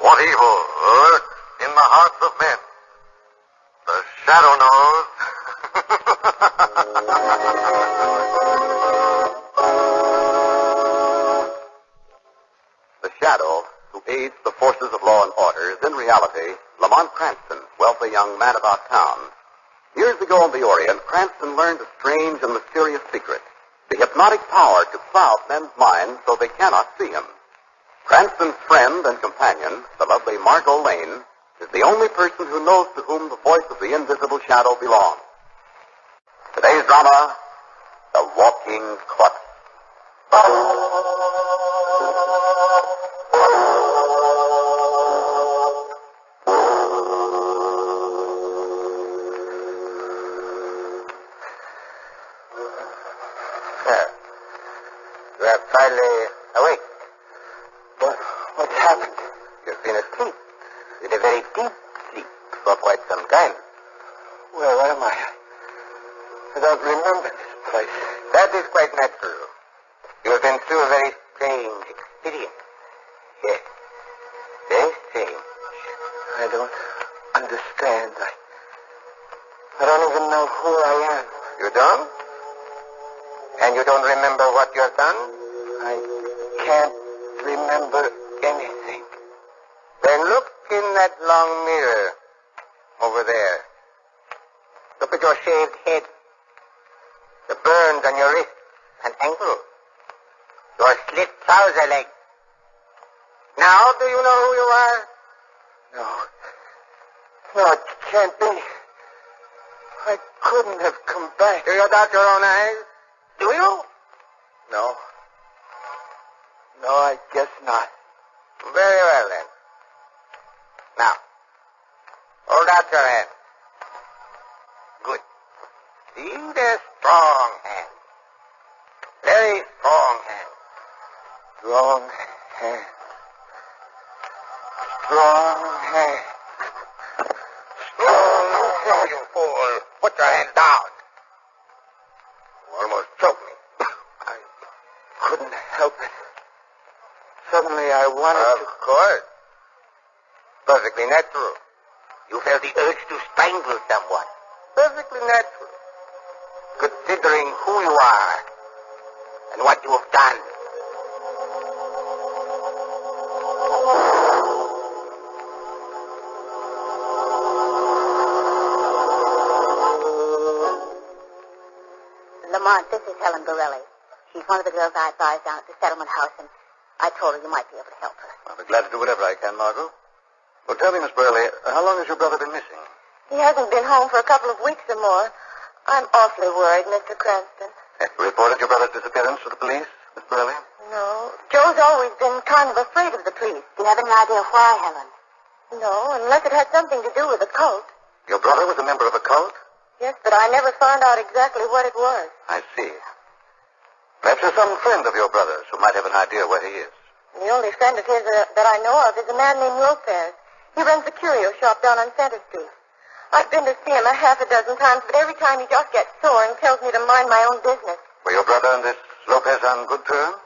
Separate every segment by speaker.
Speaker 1: What evil lurks in the hearts of men? The shadow knows. The shadow, who aids the forces of law and order, is in reality Lamont Cranston, wealthy young man about town. Years ago in the Orient, Cranston learned a strange and mysterious secret, the hypnotic power to cloud men's minds so they cannot see him. Cranston's friend and companion, the lovely Margot Lane, is the only person who knows to whom the voice of the invisible shadow belongs. Today's drama, The Walking Corpse.
Speaker 2: You are finally awake. What's happened? You've been asleep. In a very deep sleep for quite some time. Where am I? I don't remember this place. That is quite natural. You have been through a very strange experience. Yes. Very strange. I don't understand. I don't even know who I am. You don't? And you don't remember what you have done? I can't remember anything. Then look in that long mirror over there. Look at your shaved head, the burns on your wrists and ankles, your slit trouser legs. Now do you know who you are? No, it can't be. I couldn't have come back. Do you doubt your own eyes? Do you? No, I guess not. Very well, then. Now, hold out your hand. Good. See, they're strong hands. Very strong hands. Strong hands. Strong hands. Strong hands. You fool. Put your hand down. You almost choked me. I couldn't help it. Suddenly I wanted to... Of course. Perfectly natural. You felt the urge to strangle someone. Perfectly natural. Considering who you are and what you have done.
Speaker 3: Lamont, this is Helen Borelli. She's one of the girls I advised down at the settlement house, and I told her you might be able to help her.
Speaker 1: I'll be glad to do whatever I can, Margot. Well, tell me, Miss Burley, how long has your brother been missing?
Speaker 3: He hasn't been home for a couple of weeks or more. I'm awfully worried, Mr. Cranston.
Speaker 1: Have you reported your brother's disappearance to the police, Miss Burley?
Speaker 3: No. Joe's always been kind of afraid of the police. Do you have any idea why, Helen? No, unless it had something to do with the cult.
Speaker 1: Your brother was a member of a cult?
Speaker 3: Yes, but I never found out exactly what it was.
Speaker 1: I see. Perhaps there's some friend of your brother's who might have an idea where he is.
Speaker 3: The only friend of his that I know of is a man named Lopez. He runs a curio shop down on Center Street. I've been to see him a half a dozen times, but every time he just gets sore and tells me to mind my own business.
Speaker 1: Were your brother and this Lopez on good terms?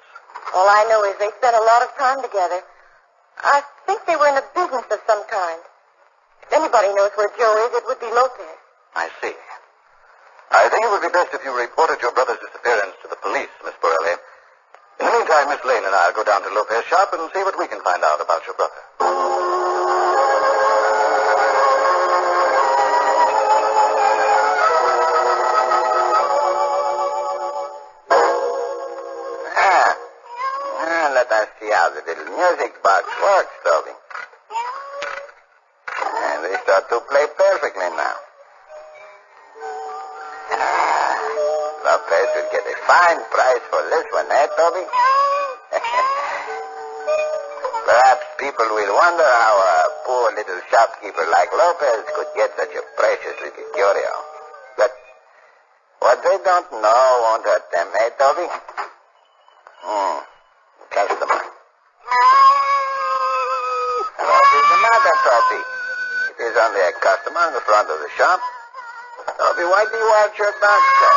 Speaker 3: All I know is they spent a lot of time together. I think they were in a business of some kind. If anybody knows where Joe is, it would be Lopez.
Speaker 1: I see. I think it would be best if you reported your brother's disappearance to the police, Miss Borelli. In the meantime, Miss Lane and I will go down to Lopez's shop and see what we can find out about your brother.
Speaker 2: Let us see how the little music box works, Toby. And they start to play perfectly now. Lopez will get a fine price for this one, eh, Toby? Perhaps people will wonder how a poor little shopkeeper like Lopez could get such a precious little curio. But what they don't know won't hurt them, eh, Toby? Customer. What is the matter, Toby? It is only a customer in the front of the shop. Toby, why do you arch your back so?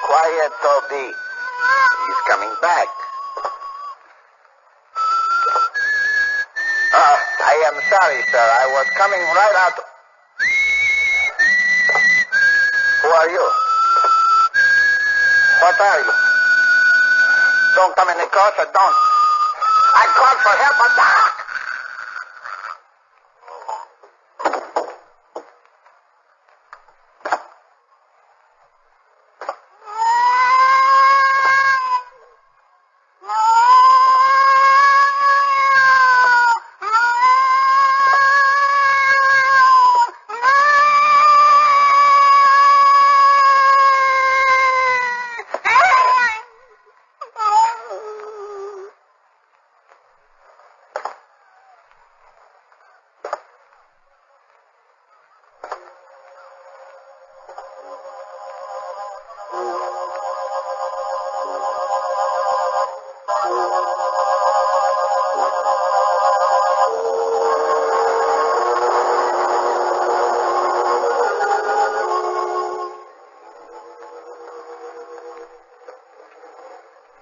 Speaker 2: Quiet, Toby. He's coming back. I am sorry, sir. I was coming right out. Who are you? What are you? Don't come any closer, don't. I called for help, but...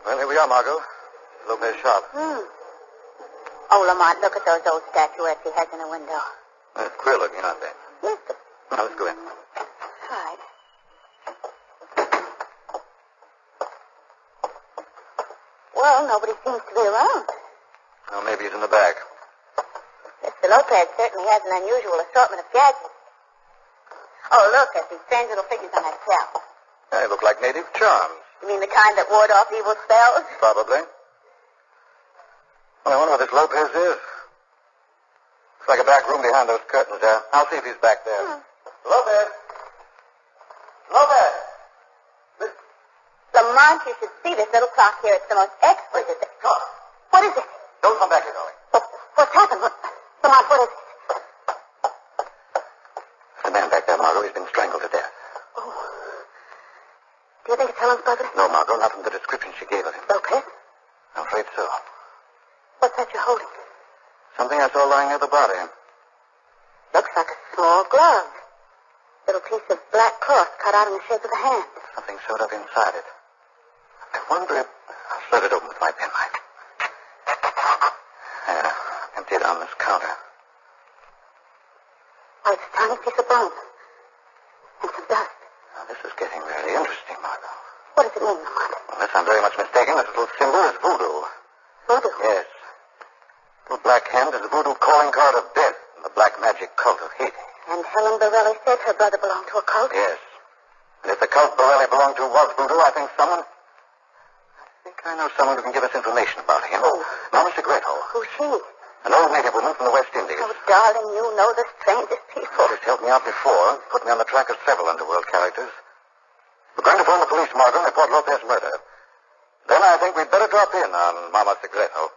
Speaker 1: Well, here we are, Margot. Lopez shop.
Speaker 3: Oh, Lamont, look at those old statuettes he has in the window.
Speaker 1: That's queer looking, aren't they?
Speaker 3: Yes, sir.
Speaker 1: Now, let's go in.
Speaker 3: All right. Well, nobody seems to be around.
Speaker 1: Well, maybe he's in the back.
Speaker 3: Mr. Lopez certainly has an unusual assortment of gadgets. Oh, look at these strange little figures on that shelf.
Speaker 1: They look like native charms.
Speaker 3: You mean the kind that ward off evil spells?
Speaker 1: Probably. Well, I wonder what this Lopez is. Looks like a back room behind those curtains there. I'll see if he's back there. Lopez! Lopez!
Speaker 3: Lamont, you should see this little clock here. It's the most exquisite thing.
Speaker 1: Come.
Speaker 3: What is it?
Speaker 1: Don't come back here, darling.
Speaker 3: What's happened? Lamont, what is it?
Speaker 1: There's a man back there, Margot. He's been strangled to death.
Speaker 3: Oh. Do you think it's Helen's brother?
Speaker 1: No, Margot, not from the description she gave of him.
Speaker 3: Lopez?
Speaker 1: I'm afraid so.
Speaker 3: What's that you're holding?
Speaker 1: Something I saw lying near the body.
Speaker 3: Looks like a small glove. Little piece of black cloth cut out in the shape of a hand.
Speaker 1: Something sewed up inside it. I wonder if... I'll slit it open with my penknife. There, emptied on this counter.
Speaker 3: Oh, it's a tiny piece of bone. And some dust.
Speaker 1: Now, this is getting really interesting, Margot.
Speaker 3: What does it mean, Lamont?
Speaker 1: Unless I'm very much mistaken, this little symbol is voodoo.
Speaker 3: Voodoo?
Speaker 1: Yes. The black hand is the voodoo calling card of death in the black magic cult of Haiti.
Speaker 3: And Helen Borelli said her brother belonged to a cult?
Speaker 1: Yes. And if the cult Borelli belonged to was voodoo, I think I know someone who can give us information about him.
Speaker 3: Who?
Speaker 1: Mama Segreto.
Speaker 3: Who's she?
Speaker 1: An old native woman from the West Indies.
Speaker 3: Oh, darling, you know the strangest people.
Speaker 1: She's helped me out before, put me on the track of several underworld characters. We're going to phone the police, Margot, and report Lopez's murder. Then I think we'd better drop in on Mama Segreto.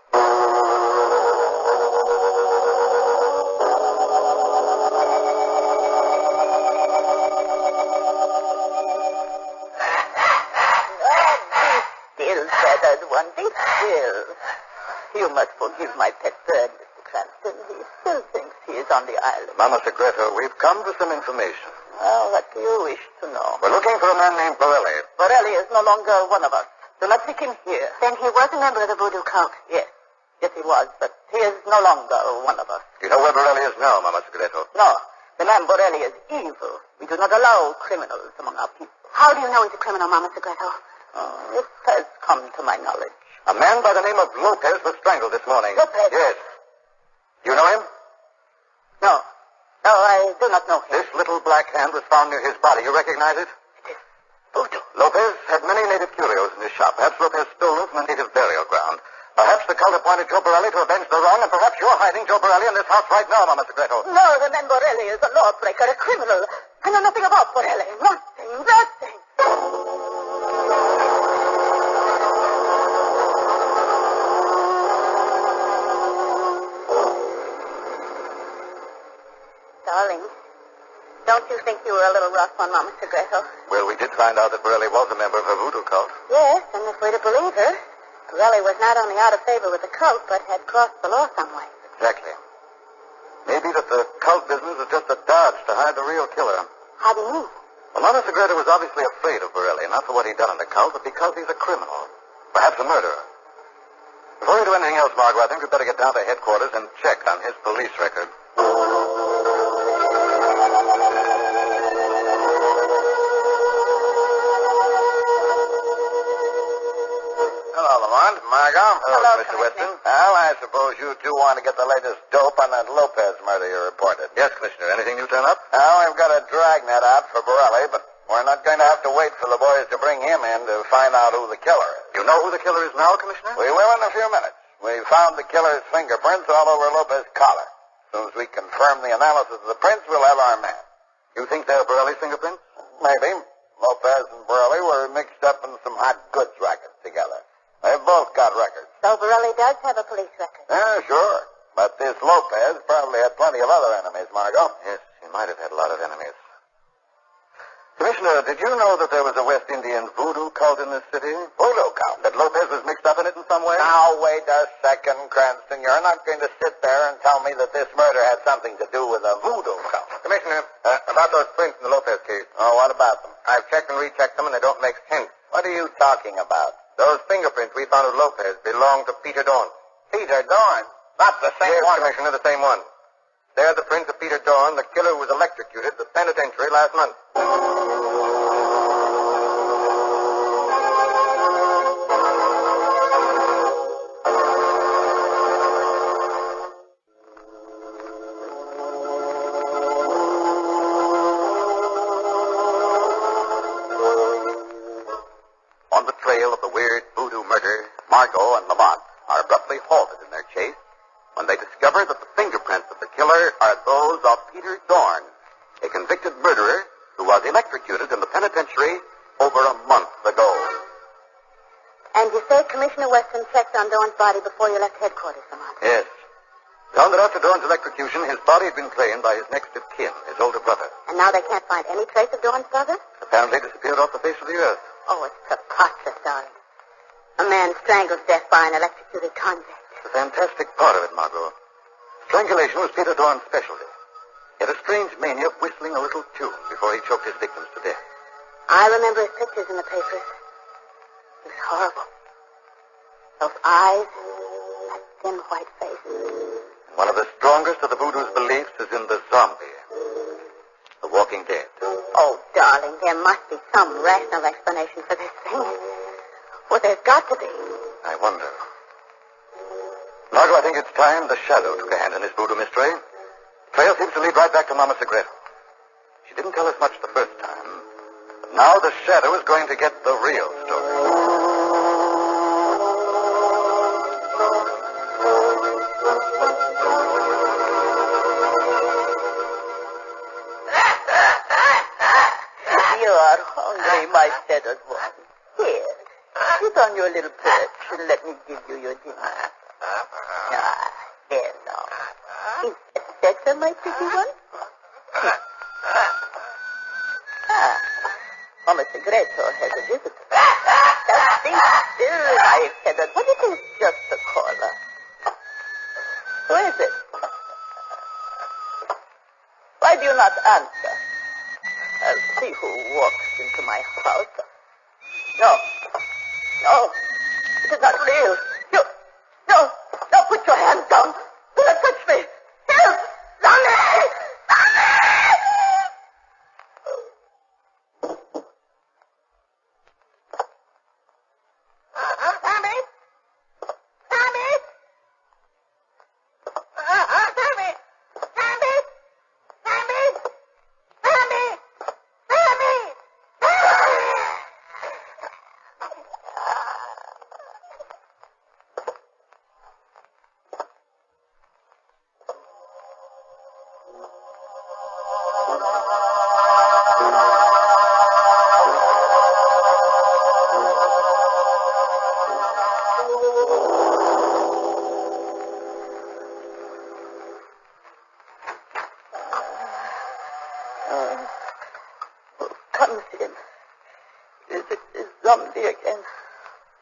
Speaker 3: Still, feathered one, be still. You must forgive my pet bird, Mr. Cranston. He still thinks he is on the island.
Speaker 1: Mama Segreto, we've come for some information.
Speaker 3: Well, what do you wish to know?
Speaker 1: We're looking for a man named Borelli.
Speaker 3: Borelli is no longer one of us. Do not seek him here. Then he was a member of the voodoo cult? Yes. Yes, he was, but he is no longer one of us.
Speaker 1: Do you know where Borelli is now, Mama Segreto?
Speaker 3: No. The man Borelli is evil. We do not allow criminals among our people. How do you know he's a criminal, Mama Segreto? It has come to my knowledge.
Speaker 1: A man by the name of Lopez was strangled this morning.
Speaker 3: Lopez?
Speaker 1: Yes. You know him?
Speaker 3: No. No, I do not know him.
Speaker 1: This little black hand was found near his body. You recognize it?
Speaker 3: It is voodoo.
Speaker 1: Lopez had many native curios in his shop. Perhaps Lopez stole them from a native burial ground. Perhaps the cult appointed Joe Borelli to avenge the wrong, and perhaps you're hiding Joe Borelli in this house right now, Mama Segreto.
Speaker 3: No, the man Borelli is a lawbreaker, a criminal. I know nothing about Borelli. Nothing. Darling, don't you think you were a little rough on Mama Segreto?
Speaker 1: Well, we did find out that Borelli was a member of her voodoo cult.
Speaker 3: Yes, and if we're to believe her, Borelli was not only out of favor with the cult, but had crossed the law some way.
Speaker 1: Exactly. Maybe that the cult business is just a dodge to hide the real killer.
Speaker 3: How do you mean?
Speaker 1: Well, Mama Segreto was obviously afraid of Borelli, not for what he'd done in the cult, but because he's a criminal. Perhaps a murderer. Before we do anything else, Margot, I think we'd better get down to headquarters and check on his police record.
Speaker 2: Hello, Lamont. Margot.
Speaker 3: Hello,
Speaker 2: Mr. Weston. Well, I suppose you two want to get the latest dope on that Lopez murder you reported.
Speaker 1: Yes, Commissioner. Anything new turn up?
Speaker 2: Well, we've got a dragnet out for Borelli, but we're not going to have to wait for the boys to bring him in to find out who the killer is.
Speaker 1: You know who the killer is now, Commissioner?
Speaker 2: We will in a few minutes. We found the killer's fingerprints all over Lopez's collar. As soon as we confirm the analysis of the prints, we'll have our man.
Speaker 1: You think they're Borelli's fingerprints?
Speaker 2: Maybe. Lopez and Borelli were mixed up in some hot goods rackets together. They've both got records.
Speaker 3: So Borelli does have a police record.
Speaker 2: Yeah, sure. But this Lopez probably had plenty of other enemies, Margot.
Speaker 1: Yes, he might have had a lot of enemies. Commissioner, did you know that there was a West Indian voodoo cult in this city?
Speaker 2: Voodoo cult?
Speaker 1: That Lopez was mixed up in it in some way?
Speaker 2: Now, wait a second, Cranston. You're not going to sit there and tell me that this murder had something to do with a voodoo cult.
Speaker 1: Commissioner, about those prints in the Lopez case.
Speaker 2: Oh, what about them?
Speaker 1: I've checked and rechecked them, and they don't make sense.
Speaker 2: What are you talking about?
Speaker 1: Those fingerprints we found of Lopez belong to Peter Dorn.
Speaker 2: Peter Dorn? Not the same
Speaker 1: Yes,
Speaker 2: one.
Speaker 1: Commissioner, the same one. They're the prints of Peter Dorn, the killer who was electrocuted at the penitentiary last month. On the trail of the weird voodoo murder, Margot and Lamont are abruptly halted in their chase when they discover that the fingerprints of the killer are those of Peter Dorn, a convicted murderer who was electrocuted in the penitentiary over a month ago.
Speaker 3: And you say Commissioner Weston checked on Dorn's body before you left headquarters, Lamont?
Speaker 1: Yes. Found that after Dorn's electrocution, his body had been claimed by his next of kin, his older brother.
Speaker 3: And now they can't find any trace of Dorn's brother?
Speaker 1: Apparently disappeared off the face of the earth.
Speaker 3: Oh, it's preposterous, darling. A man strangled to death by an electrocuted convict.
Speaker 1: The fantastic part of it, Margot. Strangulation was Peter Dorn's specialty. He had a strange mania of whistling a little tune before he choked his victims to death.
Speaker 3: I remember his pictures in the papers. It was horrible. Those eyes, that thin white face.
Speaker 1: And one of the strongest of the voodoo's beliefs is in the zombie. The walking dead.
Speaker 3: Oh, darling, there must be some rational explanation for this thing. Well, there's got to be.
Speaker 1: I wonder. Margot, I think it's time the Shadow took a hand in this voodoo mystery. Trail seems to lead right back to Mama Segreto. She didn't tell us much the first time, but now the Shadow is going to get the real story.
Speaker 4: You are hungry, my feathered one. Here, sit on your little perch and let me give you your dinner. Ah, there now. Is that better, my pretty one? Ah, Mama Segreto has a visitor. Now stay still, my feathered one. It is just a caller. Who is it? Why do you not answer? I'll see who walks into my house. No. No. It is not real. No. No, put your hands down. Do not touch me. Help! Sonny! Comes in. Is it the zombie again?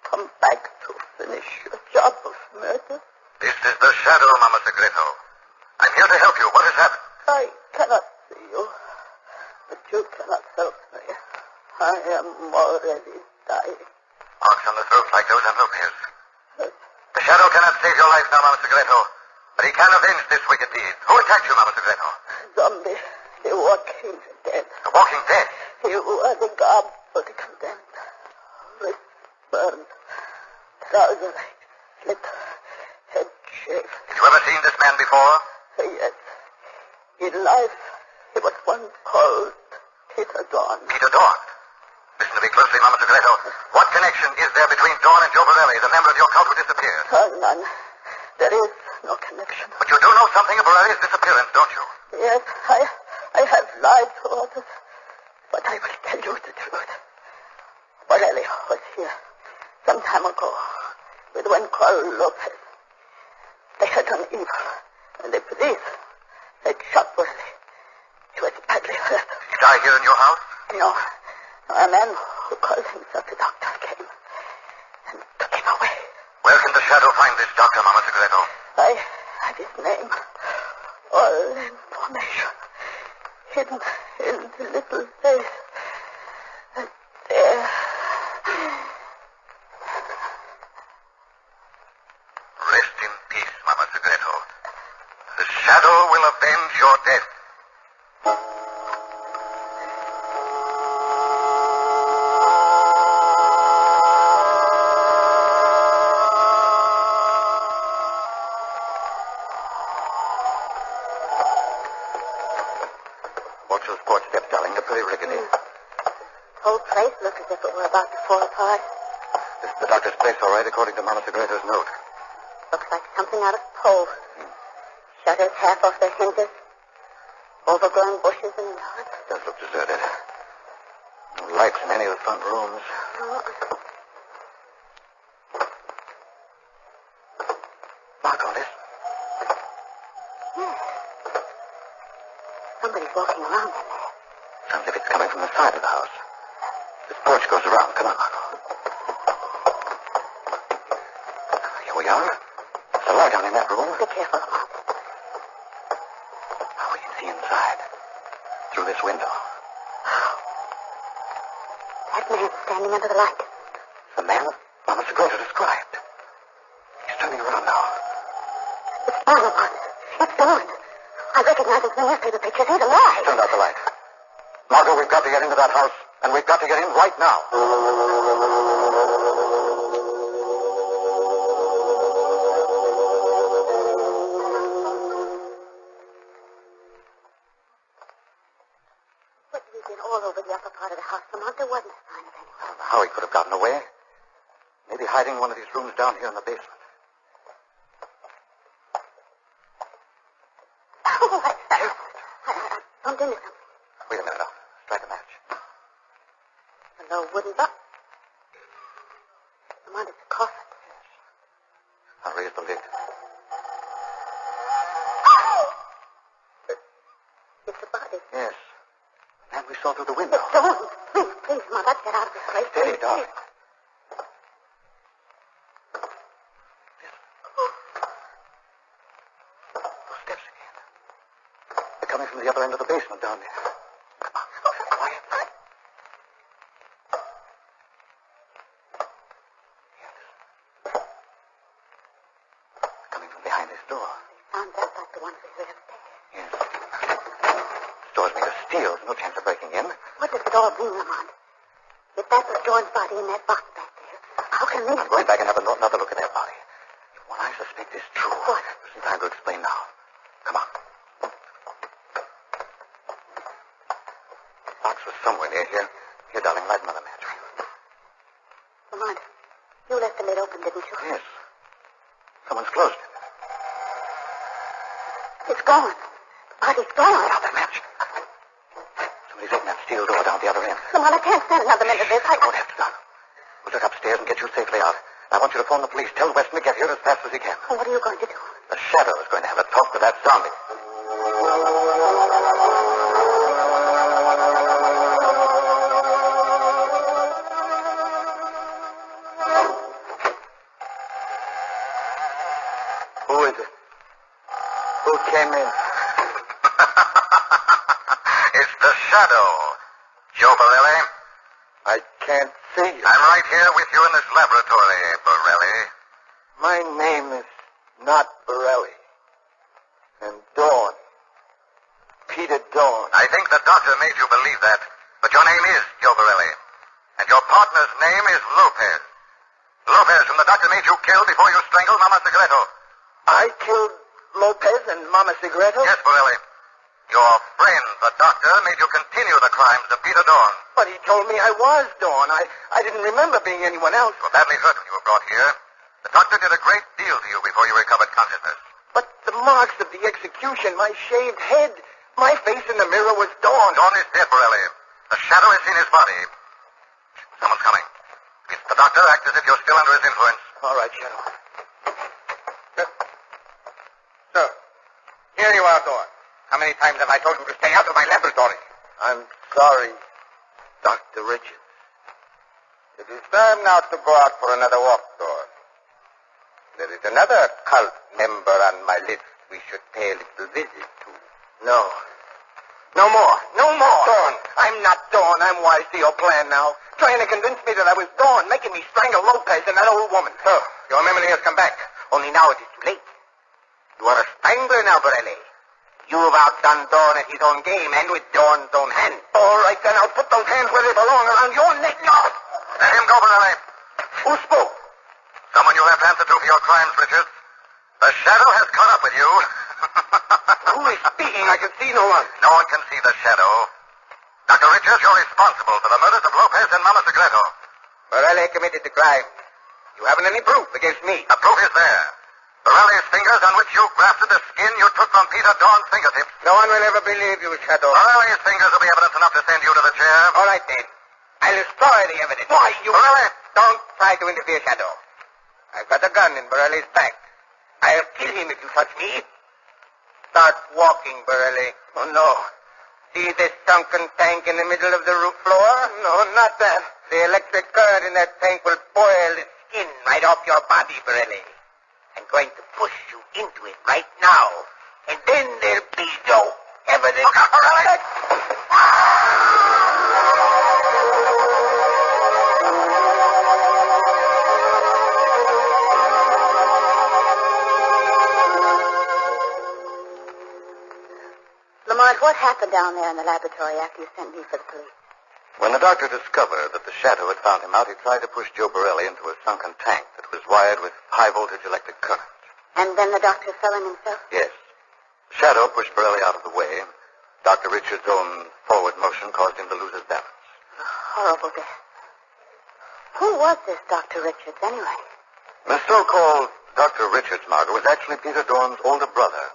Speaker 4: Come back to finish your job of murder?
Speaker 1: This is the Shadow, Mama Segreto. I'm here to help you. What has happened?
Speaker 4: I cannot see you, but you cannot help me. I am already dying.
Speaker 1: Marks on the throat like those on Lopez. The shadow cannot save your life now, Mama Segreto. But he can avenge this wicked deed. Who attacked you, Mama Segreto?
Speaker 4: Zombie. The walking dead.
Speaker 1: The walking dead?
Speaker 4: You are the god for the condemned. Wrist burned. Trouser slit. Head shaved.
Speaker 1: Have you ever seen this man before?
Speaker 4: Yes. In life, he was once called Peter Dawn.
Speaker 1: Peter Dawn? Listen to me closely, Mama Segreto. What connection is there between Dawn and Joe Borelli, the member of your cult who disappeared?
Speaker 4: None. There is no connection.
Speaker 1: But you do know something of Borelli's disappearance, don't you?
Speaker 4: Yes, I have lied to others, but I will tell you the truth. Borelli was here some time ago with one called Lopez. They had done evil, and the police had shot Borelli. He was badly hurt.
Speaker 1: He died here in your house?
Speaker 4: No. A man who called himself a doctor came and took him away.
Speaker 1: Where can the shadow find this doctor, Mama Segreto?
Speaker 4: I have his name. All information hidden in the little place. And there.
Speaker 1: Rest in peace, Mama Segreto. The shadow will avenge your death. Watch those porch steps, darling. They're pretty rickety.
Speaker 3: Whole place looks as if it were about to fall apart.
Speaker 1: This is the doctor's place, all right, according to Mama Segreto's note.
Speaker 3: Looks like something out of Poe. Shutters half off their hinges. Overgrown bushes in the yard.
Speaker 1: Does look deserted. No lights in any of the front rooms.
Speaker 3: No.
Speaker 1: Mark on this.
Speaker 3: Yes. Somebody's walking around in there.
Speaker 1: Sounds like it's coming from the side of the house. This porch goes around. Come on, Marco. Here we are. There's a light on in that room.
Speaker 3: Be careful, Lamont.
Speaker 1: Now we can see inside. Through this window.
Speaker 3: That man standing under the light.
Speaker 1: The man Mama Segreto described. He's turning around now.
Speaker 3: It's Dawn, Lamont. It's Dawn. I recognize it from the newspaper pictures. He's alive.
Speaker 1: Turn out the light. Margot, we've got to get into that house, and we've got to get in right now.
Speaker 3: But we've been all over the upper part of the house, Lamont. There wasn't a sign of anyone.
Speaker 1: I don't know how he could have gotten away. Maybe hiding in one of these rooms down here in the basement.
Speaker 3: Oh, I bumped into something.
Speaker 1: Wait a minute now. Strike a match.
Speaker 3: A low wooden box. Lamont, it's a coffin.
Speaker 1: I'll raise the lid.
Speaker 3: It's a body.
Speaker 1: Yes. Man we saw through the window.
Speaker 3: It's Dawn. Please, Lamont, let's get out of this place.
Speaker 1: Steady,
Speaker 3: Please,
Speaker 1: darling.
Speaker 3: please.
Speaker 1: Those steps again. They're coming from the other end of the basement down there. Come on. Quiet. Here, listen. They're coming from behind this door.
Speaker 3: Sounds just like the ones we heard upstairs.
Speaker 1: Yes. This door's made of steel. There's no chance of breaking in.
Speaker 3: What does it all mean, Lamont? If that was Dawn's body in that box back there, how can they...
Speaker 1: I'm going back and have another look at their body. If what I suspect is true,
Speaker 3: What?
Speaker 1: there isn't time to explain now. Come on. The box was somewhere near here. Here, darling, light another match.
Speaker 3: Lamont, you left the lid open, didn't you?
Speaker 1: Yes. Someone's closed it.
Speaker 3: It's gone. The body's gone.
Speaker 1: Another match. Somebody's opened that steel door down the other end.
Speaker 3: Lamont, I can't stand another minute of this.
Speaker 1: I won't have to, darling. We'll duck upstairs and get you safely out. I want you to phone the police. Tell Weston to get here as fast as he can.
Speaker 3: What are you going to do?
Speaker 1: The shadow is going to have a talk with that zombie.
Speaker 2: Who is it? Who came in?
Speaker 1: It's the shadow. Joe Borelli.
Speaker 2: I can't see you.
Speaker 1: I'm right here with you in this laboratory, Borelli.
Speaker 2: My name is not Borelli. And Dawn. Peter Dawn.
Speaker 1: I think the doctor made you believe that. But your name is Joe Borelli. And your partner's name is Lopez. Lopez, whom the doctor made you kill before you strangled Mama Segreto.
Speaker 2: I killed Lopez and Mama Segreto?
Speaker 1: Yes, Borelli. Your friend, the doctor, made you continue the crimes of Peter Dawn.
Speaker 2: But he told me I was Dawn. I didn't remember being anyone else.
Speaker 1: You were badly hurt when you were brought here. The doctor did a great deal to you before you recovered consciousness.
Speaker 2: But the marks of the execution, my shaved head, my face in the mirror was Dawn.
Speaker 1: Dawn is dead, Borelli. The shadow has seen his body. Someone's coming. It's the doctor. Act as if you're still under his influence.
Speaker 2: All right, Shadow.
Speaker 1: So, here you are, Dawn. How many times have I told you to stay out of my laboratory?
Speaker 2: I'm sorry, Dr. Richards.
Speaker 1: It is time now to go out for another walk, Dawn. There is another cult member on my list we should pay a little visit to.
Speaker 2: No. No more. No more. Dawn. I'm not Dawn. I'm wise to your plan now. Trying to convince me that I was Dawn, making me strangle Lopez and that old woman.
Speaker 1: So, your memory has come back.
Speaker 2: Only now it is too late.
Speaker 1: You are a strangler now, Borelli. You've outdone Dawn at his own game and with Dawn's own hand.
Speaker 2: All right, then I'll put those hands where they belong, around your neck. No.
Speaker 1: Let him go, Borelli.
Speaker 2: Who spoke?
Speaker 1: Someone you have to answer to for your crimes, Richards. The shadow has caught up with you.
Speaker 2: Who is speaking? I can see no one.
Speaker 1: No one can see the shadow. Dr. Richards, you're responsible for the murders of Lopez and Mama Segreto.
Speaker 2: Borelli committed the crime. You haven't any proof against me.
Speaker 1: The proof is there. Borelli's fingers on which you grafted the skin you took from Peter Dawn's fingertips.
Speaker 2: No one will ever believe you, Shadow.
Speaker 1: Borelli's fingers will be evidence enough to send you to the chair.
Speaker 2: All right, then. I'll destroy the evidence. Why, you...
Speaker 1: Borelli!
Speaker 2: Don't try to interfere, Shadow. I've got a gun in Borelli's back. I'll kill him if you touch me. Start walking, Borelli. Oh, no. See this sunken tank in the middle of the roof floor? No, not that. The electric current in that tank will boil the skin right off your body, Borelli. I'm going to push you into it right now. And then there'll be no evidence.
Speaker 1: Look out, Borelli!
Speaker 3: Lamont, what happened down there in the laboratory after you sent me for the police?
Speaker 1: When the doctor discovered that the shadow had found him out, he tried to push Joe Borelli into a sunken tank that was wired with high-voltage electric current.
Speaker 3: And then the doctor fell in himself?
Speaker 1: Yes. The shadow pushed Borelli out of the way. Dr. Richards' own forward motion caused him to lose his balance.
Speaker 3: A horrible death. Who was this Dr. Richards, anyway?
Speaker 1: The so-called Dr. Richards, Margot, was actually Peter Dawn's older brother,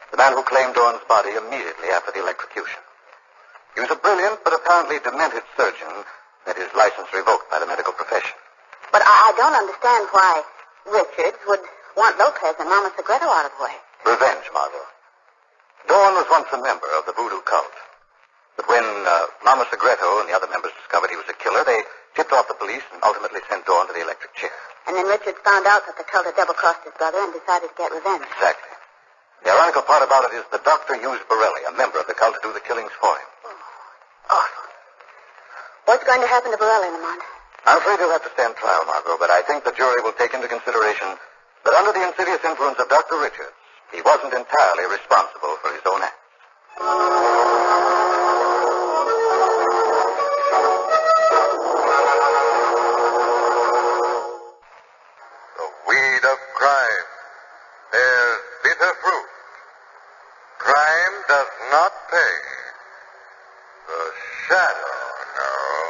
Speaker 1: the man who claimed Dawn's body immediately after the electrocution. He was a brilliant but apparently demented surgeon, had his license revoked by the medical profession.
Speaker 3: But I don't understand why Richards would want Lopez and Mama Segreto out of the way.
Speaker 1: Revenge, Margot. Dawn was once a member of the voodoo cult. But when Mama Segreto and the other members discovered he was a killer, they tipped off the police and ultimately sent Dawn to the electric chair.
Speaker 3: And then Richards found out that the cult had double-crossed his brother and decided to get revenge.
Speaker 1: Exactly. The ironical part about it is the doctor used Borelli, a member of the cult, to do the killings for him.
Speaker 3: Awful. What's going to happen to Borelli, Lamont?
Speaker 1: I'm afraid he'll have to stand trial, Margot, but I think the jury will take into consideration that under the insidious influence of Dr. Richards, he wasn't entirely responsible for his own acts. The weed of crime bears bitter fruit. Crime does not pay. The shadow knows.